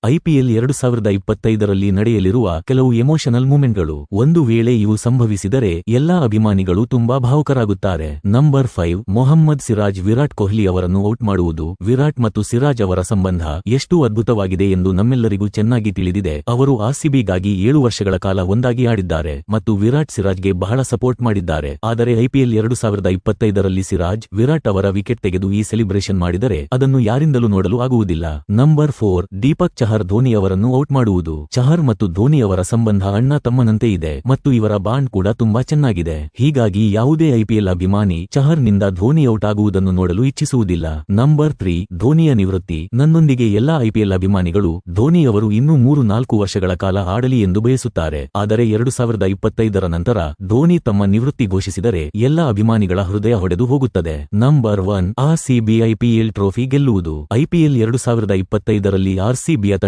IPL 2025ರಲ್ಲಿ ನಡೆಯಲಿರುವ ಕೆಲವು emotional ಮೂಮೆಂಟ್ಗಳು. ಒಂದು ವೇಳೆ ಇವು ಸಂಭವಿಸಿದರೆ ಎಲ್ಲಾ ಅಭಿಮಾನಿಗಳು ತುಂಬಾ ಭಾವುಕರಾಗುತ್ತಾರೆ. ನಂಬರ್ 5 ಮೊಹಮ್ಮದ್ ಸಿರಾಜ್ ವಿರಾಟ್ ಕೊಹ್ಲಿ ಅವರನ್ನು ಔಟ್ ಮಾಡುವುದು. ವಿರಾಟ್ ಮತ್ತು ಸಿರಾಜ್ ಅವರ ಸಂಬಂಧ ಎಷ್ಟು ಅದ್ಭುತವಾಗಿದೆ ಎಂದು ನಮ್ಮೆಲ್ಲರಿಗೂ ಚೆನ್ನಾಗಿ ತಿಳಿದಿದೆ. ಅವರು ಆರ್ಸಿಬಿಗಾಗಿ 7 ವರ್ಷಗಳ ಕಾಲ ಒಂದಾಗಿ ಆಡಿದ್ದಾರೆ ಮತ್ತು ವಿರಾಟ್ ಸಿರಾಜ್ಗೆ ಬಹಳ ಸಪೋರ್ಟ್ ಮಾಡಿದ್ದಾರೆ. ಆದರೆ ಐಪಿಎಲ್ 2025ರಲ್ಲಿ ಸಿರಾಜ್ ವಿರಾಟ್ ಅವರ ವಿಕೆಟ್ ತೆಗೆದು ಈ ಸೆಲೆಬ್ರೇಷನ್ ಮಾಡಿದರೆ ಅದನ್ನು ಯಾರಿಂದಲೂ ನೋಡಲು ಆಗುವುದಿಲ್ಲ. ನಂಬರ್ 4 ದೀಪಕ್ ಚಹರ್ ಧೋನಿ ಅವರನ್ನು ಔಟ್ ಮಾಡುವುದು. ಚಹರ್ ಮತ್ತು ಧೋನಿ ಅವರ ಸಂಬಂಧ ಅಣ್ಣ ತಮ್ಮನಂತೆ ಇದೆ ಮತ್ತು ಇವರ ಬಾಂಡ್ ಕೂಡ ತುಂಬಾ ಚೆನ್ನಾಗಿದೆ. ಹೀಗಾಗಿ ಯಾವುದೇ ಐಪಿಎಲ್ ಅಭಿಮಾನಿ ಚಹರ್ ನಿಂದ ಧೋನಿ ಔಟ್ ಆಗುವುದನ್ನು ನೋಡಲು ಇಚ್ಛಿಸುವುದಿಲ್ಲ. ನಂಬರ್ 3 ಧೋನಿಯ ನಿವೃತ್ತಿ. ನನ್ನೊಂದಿಗೆ ಎಲ್ಲಾ ಐಪಿಎಲ್ ಅಭಿಮಾನಿಗಳು ಧೋನಿ ಅವರು ಇನ್ನೂ 3-4 ವರ್ಷಗಳ ಕಾಲ ಆಡಲಿ ಎಂದು ಬಯಸುತ್ತಾರೆ. ಆದರೆ 2025ರ ನಂತರ ಧೋನಿ ತಮ್ಮ ನಿವೃತ್ತಿ ಘೋಷಿಸಿದರೆ ಎಲ್ಲಾ ಅಭಿಮಾನಿಗಳ ಹೃದಯ ಹೊಡೆದು ಹೋಗುತ್ತದೆ. ನಂಬರ್ 1 ಆರ್ಸಿಬಿ ಐಪಿಎಲ್ ಟ್ರೋಫಿ ಗೆಲ್ಲುವುದು. ಐಪಿಎಲ್ 2025ರಲ್ಲಿ ಆರ್ಸಿಬಿಯ